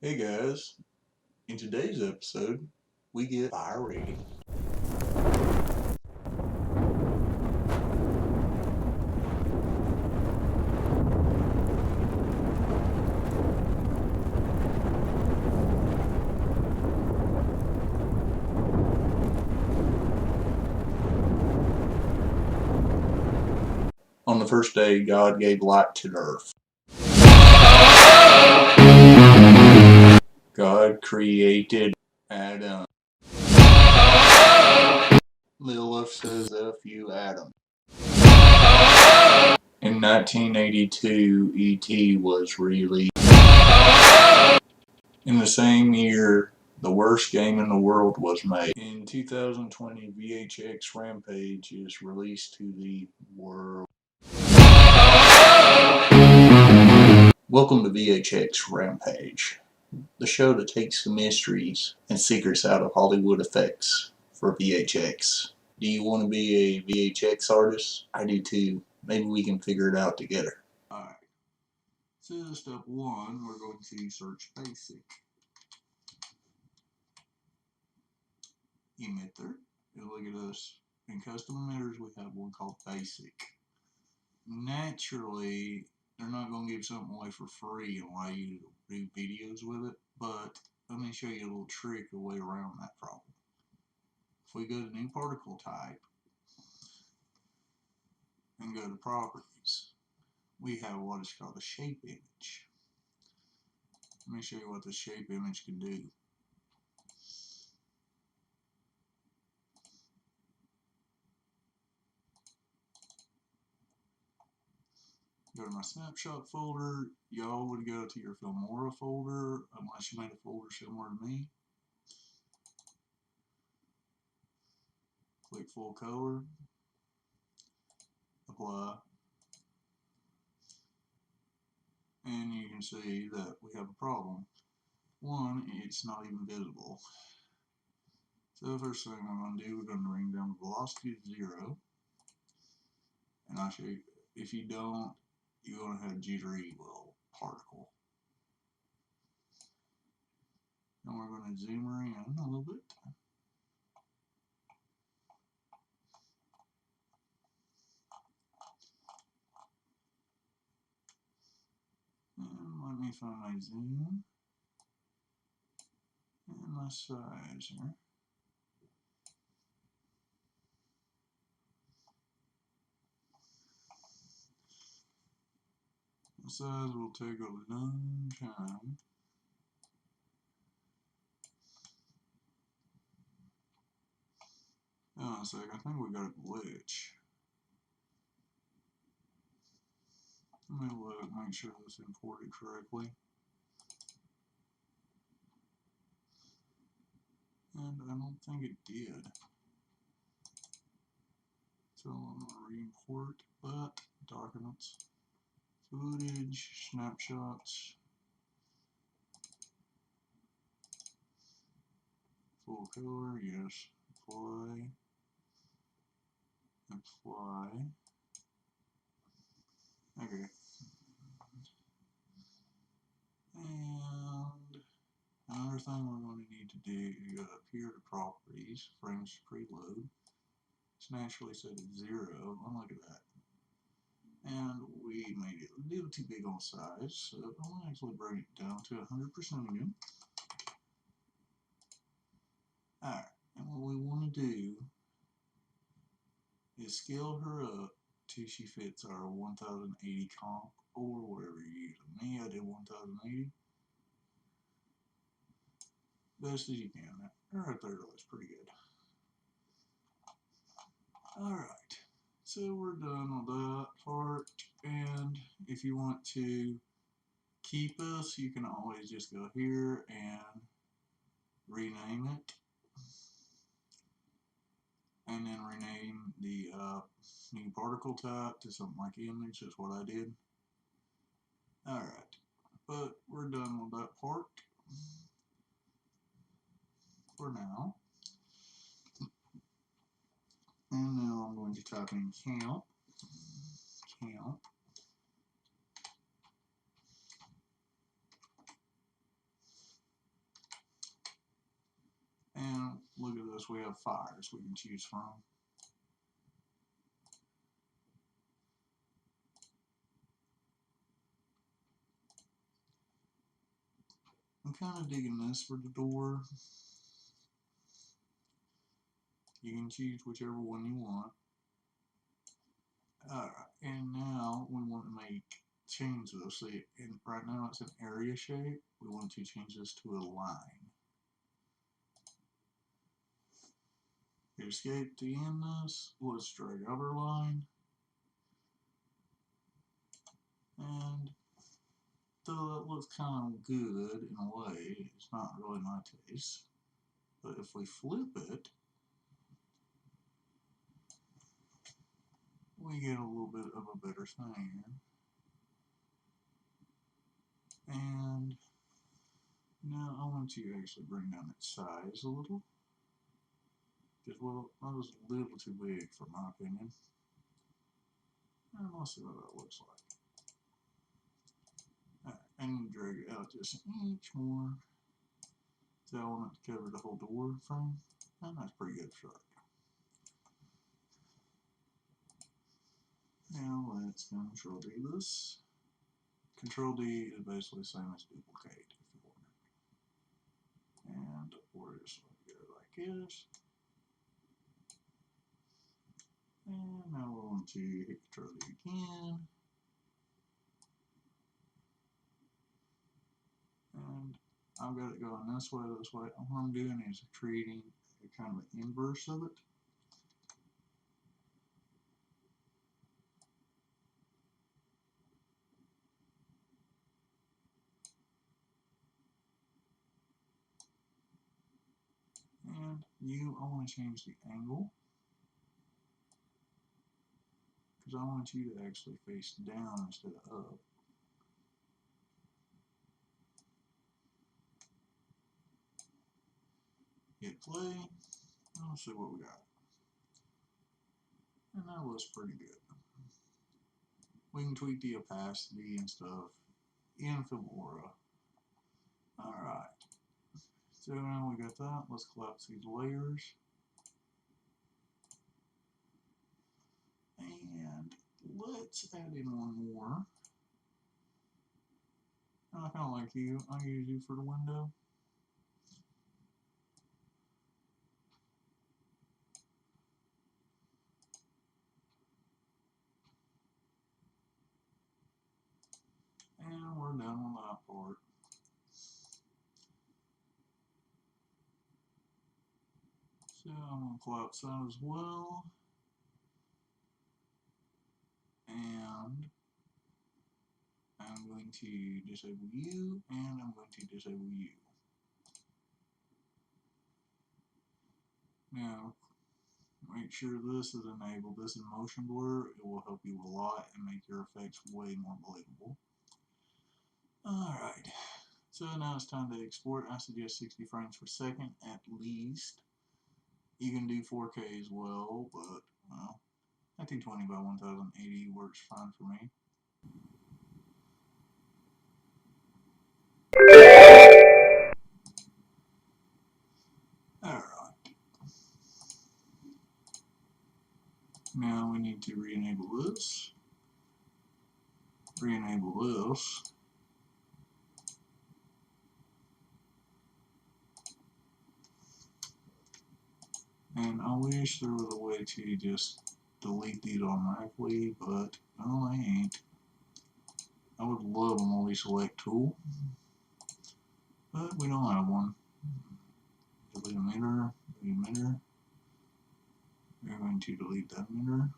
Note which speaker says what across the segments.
Speaker 1: Hey guys, in today's episode, we get fire rating. On the first day, God gave light to the earth. God created Adam. Lilith says F you, Adam. In 1982, E.T. was released. In the same year, the worst game in the world was made. In 2020, VHX Rampage is released to the world. Welcome to VHX Rampage, the show that takes the mysteries and secrets out of Hollywood effects for VHX. Do you want to be a VHX artist? I do too. Maybe we can figure it out together. Alright, so step one, we're going to search basic. Emitter. And look at us. In custom emitters, we have one called basic. Naturally, they're not going to give something away for free and allow you to do videos with it, but let me show you a little trick, a way around that problem. If we go to new particle type and go to properties, we have what is called a shape image. Let me show you what the shape image can do. Go to my snapshot folder. Y'all would go to your filmora folder unless you made a folder similar to me. Click full color, apply, and you can see that we have a problem. One, it's not even visible. So the first thing we're going to do, we're going to bring down the velocity to 0, and I'll show you. If you don't, you're going to have a jittery little particle. And we're going to zoom her in a little bit. And let me find my zoom and my size here. The size will take a long time. Hold on a sec, I think we got a glitch. Let me look, make sure this imported correctly. And I don't think it did. So I'm going to re-import, but documents, footage, snapshots, full color, yes, apply, apply, okay. And another thing we're going to need to do, you go up here to properties, frames preload. It's naturally set at 0, and look at that. And we made it a little too big on size, so I'll actually bring it down to 100% again. Alright, and what we want to do is scale her up till she fits our 1080 comp or whatever you're using. Me, I did 1080. Best as you can. Right there looks pretty good. Alright, so we're done with that part, and if you want to keep us, you can always just go here and rename it, and then rename the new particle type to something like image. That's what I did. Alright, but we're done with that part for now. And now I'm going to type in count, Notice we have fires we can choose from. I'm kind of digging this for the door. You can choose whichever one you want. Alright, and now we want to change this. See, right now it's an area shape. We want to change this to a line. Hit escape to end this. Let's drag out our line. And though that looks kind of good in a way, it's not really my taste. But if we flip it, we get a little bit of a better thing here. And now I want to actually bring down its size a little. Just, well, that was a little too big for my opinion. And let's see what that looks like. Alright, and drag it out just an inch more. So I want it to cover the whole door frame. And that's pretty good start. Now let's Control D this. Control D is basically the same as duplicate if you want it. And we're just going to go like this. And now we're going to hit Control D again. And I've got it going this way, this way. What I'm doing is creating a kind of an inverse of it. And I want to change the angle. Because I want you to actually face down instead of up. Hit play. Let's see what we got. And that looks pretty good. We can tweak the opacity and stuff in Filmora. Alright. So now we got that. Let's collapse these layers. And let's add in one more. I kind of like you. I'll use you for the window. And we're done on that part. So I'm going to collapse that as well. And I'm going to disable you, and I'm going to disable you. Now, make sure this is enabled. This is motion blur. It will help you a lot and make your effects way more believable. Alright, so now it's time to export. I suggest 60 frames per second at least. You can do 4K as well, but well, 1920 by 1080 works fine for me. Alright. Now we need to re-enable this. Re-enable this. And I wish there was a way to just delete these automatically, but no, they ain't. I would love a multi-select tool, but we don't have one. Delete emitter, delete emitter. We're going to delete that emitter.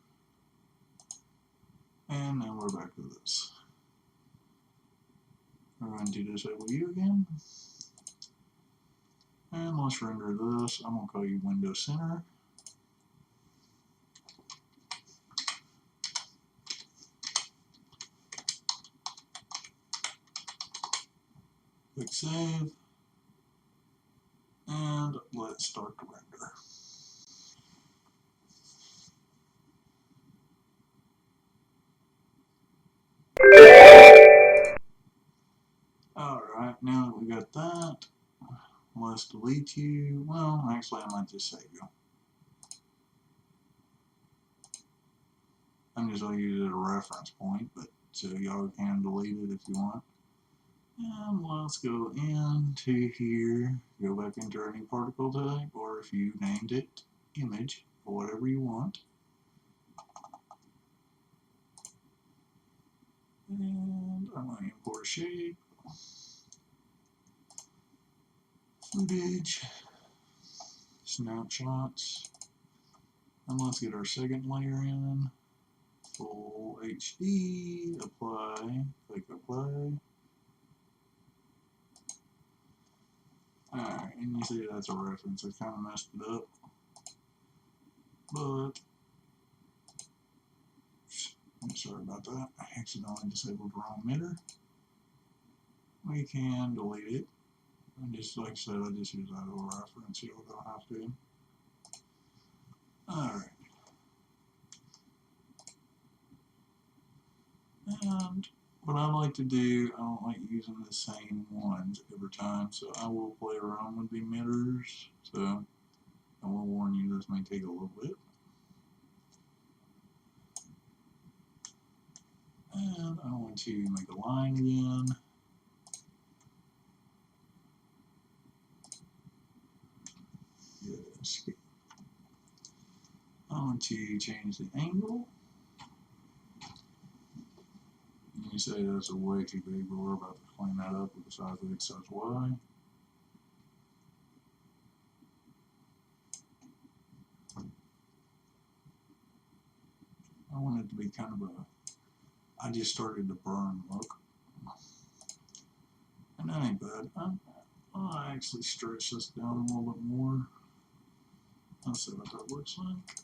Speaker 1: And now we're back to this. We're going to disable you again. And let's render this. I'm going to call you Window Center. Click Save. And let's start the render. Alright, now that we got that, Let's delete you. Well, actually, I might just save you. I'm just going to use it as a reference point, but so y'all can delete it if you want. And let's go into here, go back into any particle type, or if you named it image, or whatever you want. And I'm going to import shape, footage, snapshots, and let's get our second layer in. Full HD, apply, click apply. Alright, and you see that's a reference. I kind of messed it up. But, sorry about that. I accidentally disabled the wrong emitter. We can delete it. And just like I said, I just use that as a reference. You don't have to. Alright. And what I like to do, I don't like using the same ones every time, so I will play around with the emitters. So I will warn you, this may take a little bit. And I want to make a line again. Yes. I want to change the angle. You say that's a way too big, but we're about to clean that up with the size of X size Y. I want it to be kind of a, I just started to burn look. And that ain't bad. I'll actually stretch this down a little bit more. Let's see what that looks like.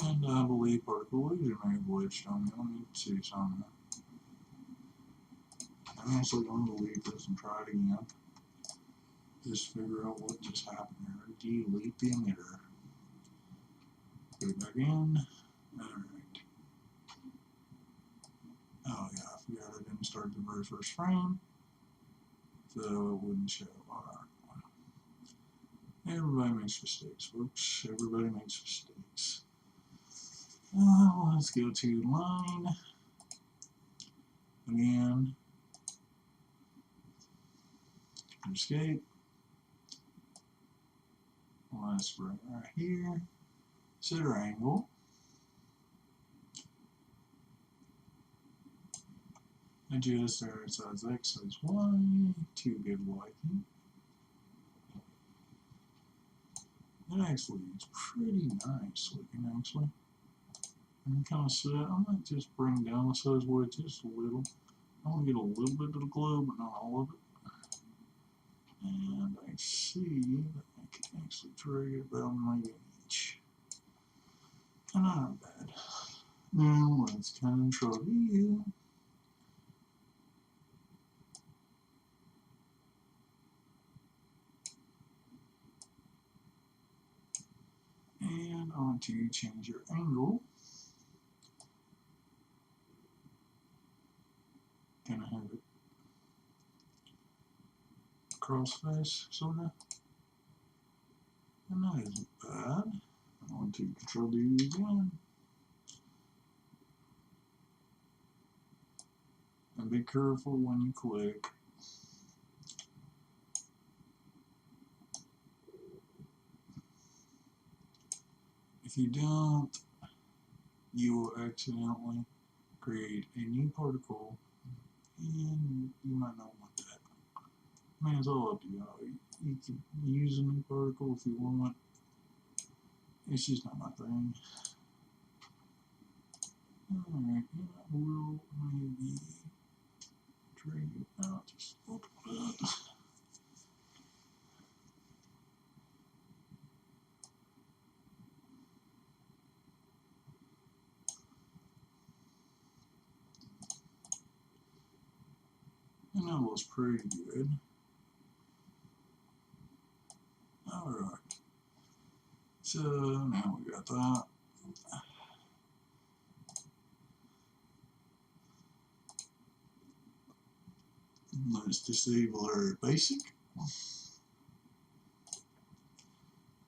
Speaker 1: And I believe particle illusion may have glitched on me. Let me see something. I'm actually going to delete this and try it again. Just figure out what just happened here. Delete the emitter. Go back in. Alright. Oh yeah, I forgot I didn't start the very first frame. So it wouldn't show. Alright. Everybody makes mistakes, folks. Everybody makes mistakes. Let's go to line. Again. Escape. Let's bring it right here. Set our angle. Adjust our size X, size Y to good liking. That actually is pretty nice looking, actually. And kind of set, I might just bring down the size Y just a little. I want to get a little bit of the glow, but not all of it. And I see that I can actually drag it about an inch. And not bad. Now let's control U. And I want to change your angle. Gonna have it crossface, sorta. And that isn't bad. I want to control D again. And be careful when you click. If you don't, you will accidentally create a new particle, and you might not want that. I mean, it's all up to y'all. You can use a new particle if you want. It's just not my thing. Alright, we'll maybe drag it out just a little bit. that was pretty good. Alright. So now we got that. Let's disable our basic.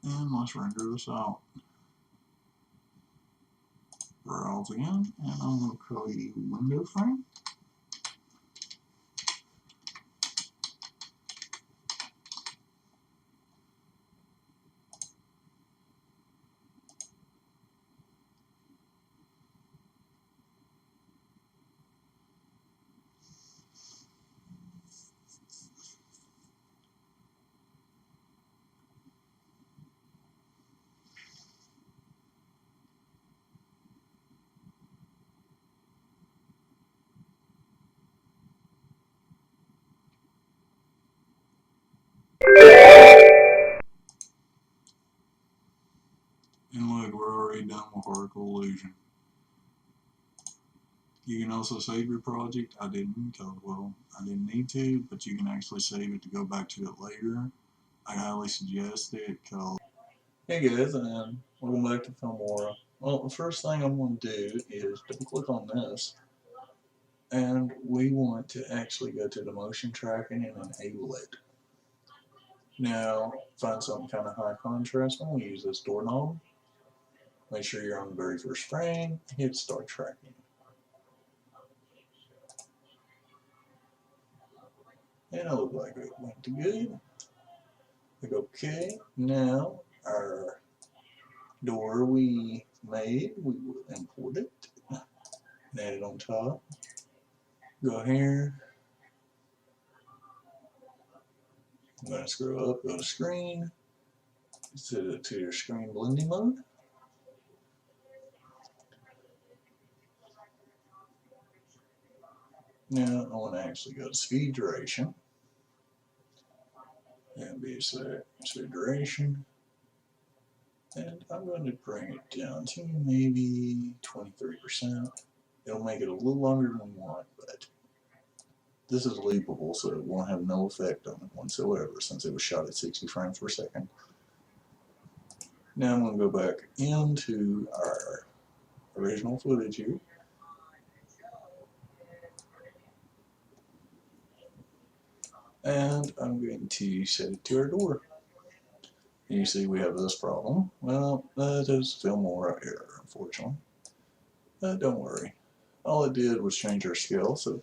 Speaker 1: And let's render this out. Browse again, and I'm going to call you window frame. And look, we're already done with Oracle Illusion. You can also save your project. I didn't, well, I didn't need to, but you can actually save it to go back to it later. I highly suggest it, because... Hey guys, and welcome back to Filmora. Well, the first thing I'm going to do is double click on this, and we want to actually go to the motion tracking and enable it. Now, find something kind of high contrast. I'm going to use this doorknob. Make sure you're on the very first frame, hit start tracking. And it looked like it went good. Click OK. Now, our door we made, we will import it and add it on top. Go here. I'm going to scroll up, go to screen, set it to your screen blending mode. Now I want to actually go to speed duration. And be set speed duration. And I'm going to bring it down to maybe 23%. It'll make it a little longer than we want, but this is loopable, so it won't have no effect on it whatsoever since it was shot at 60 frames per second. Now I'm going to go back into our original footage here. And I'm going to set it to our door. And you see we have this problem. Well, that is filmora error, unfortunately. But don't worry. All it did was change our scale, so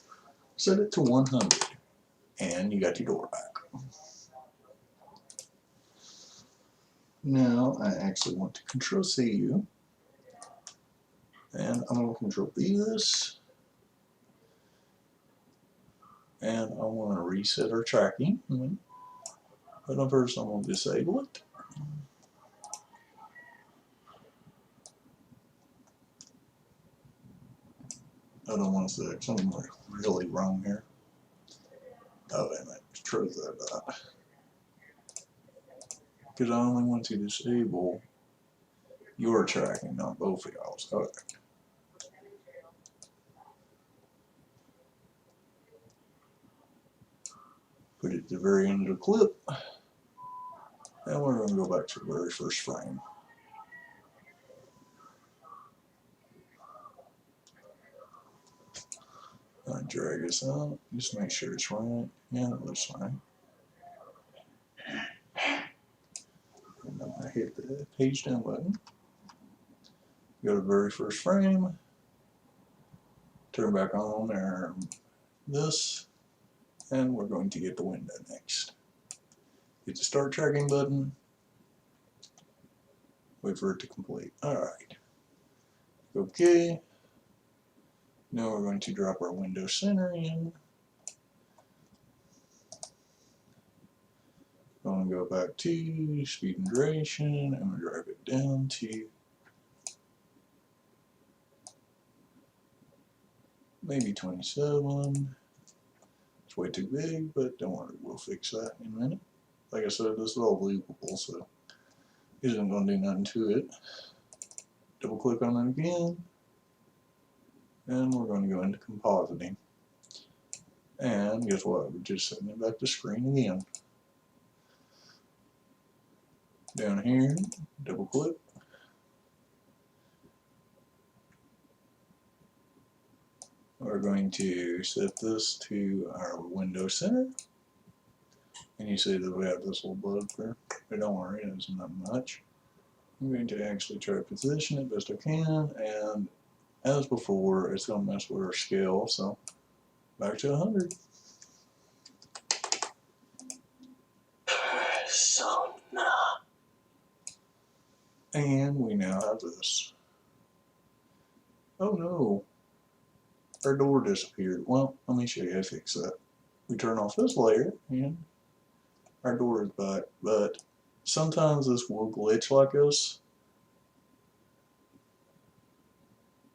Speaker 1: set it to 100. And you got your door back. Now I actually want to Control C you. And I'm going to Control V this. And I want to reset our tracking. But first I'm going to disable it. I don't want to say something really wrong here. Oh, wait a minute. Truth that. Because I only want to disable your tracking, not both of y'all's. Okay. Put it at the very end of the clip. And we're going to go back to the very first frame. I drag this out, just make sure it's right. Yeah, it looks fine. And I'm going to hit the page down button. Go to the very first frame. Turn back on our this. And we're going to get the window next. Hit the start tracking button. Wait for it to complete. Alright. Okay. Now we're going to drop our window center in. I'm going to go back to speed and duration. I'm going to drag it down to maybe 27. It's way too big, but don't worry, we'll fix that in a minute. Like I said, this is all loopable, so it isn't going to do nothing to it. Double click on it again. And we're going to go into compositing. And guess what? We're just setting it back to screen again. Down here, double click. We're going to set this to our window center. And you see that we have this little bug there. But don't worry, it isn't that much. I'm going to actually try to position it best I can, and as before, it's going to mess with our scale, so back to 100. Persona. And we now have this. Oh no, our door disappeared. Well, let me show you how to fix that. We turn off this layer, and our door is back, but sometimes this will glitch like this.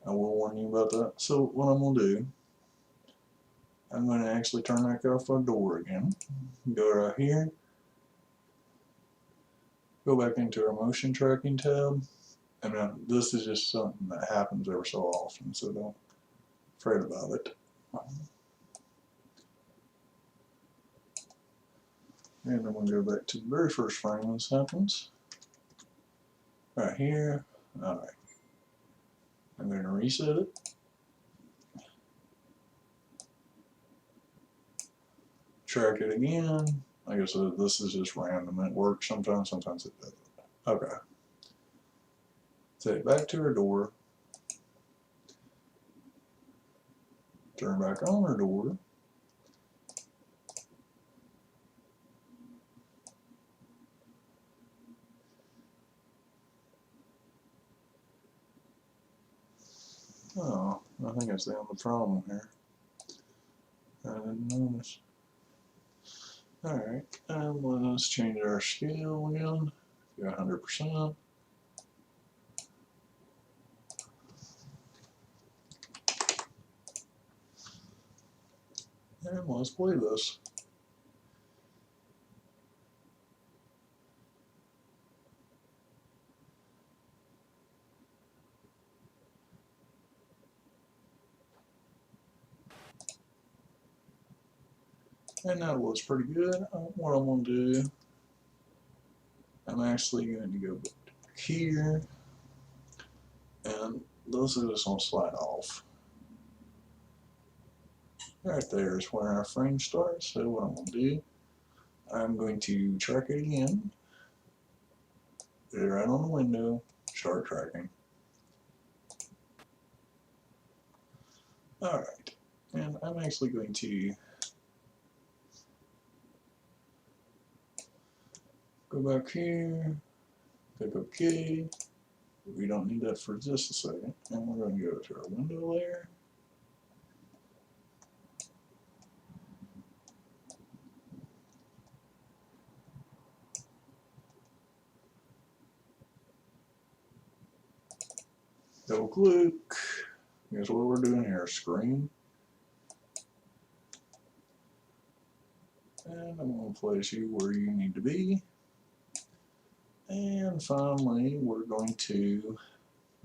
Speaker 1: I will warn you about that. So what I'm going to do, I'm going to actually turn back off our door again. Go right here. Go back into our motion tracking tab. And this is just something that happens every so often, so don't fret about it. And I'm going to go back to the very first frame this happens. Right here. Alright. I'm going to reset it. Track it again. Like I said, this is just random. It works sometimes, sometimes it doesn't. Okay. Set it back to our door. Turn back on our door. Oh, I think I found the problem here. I didn't notice. Alright, let's change our scale again to 100%. And let's play this. And that was pretty good. What I'm going to do, I'm actually going to go back here, and those are just going to slide off. Right there is where our frame starts. So what I'm going to do, I'm going to track it again. Put it right on the window, start tracking. Alright, and I'm actually going to go back here, click OK. We don't need that for just a second. And we're going to go to our window layer. Double click. Here's what we're doing here, screen. And I'm going to place you where you need to be. And finally, we're going to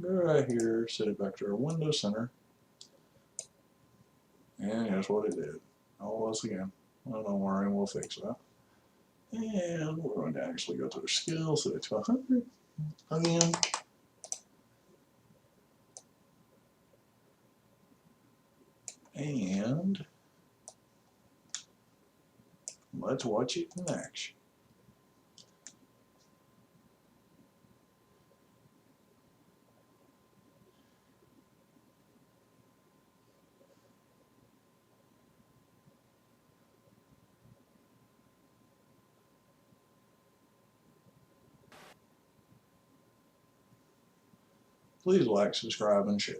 Speaker 1: go right here, set it back to our window center. And here's what it did. All once again. Well, don't worry, we'll fix that. And we're going to actually go to the scale, set it to 100 again. And let's watch it in action. Please like, subscribe, and share.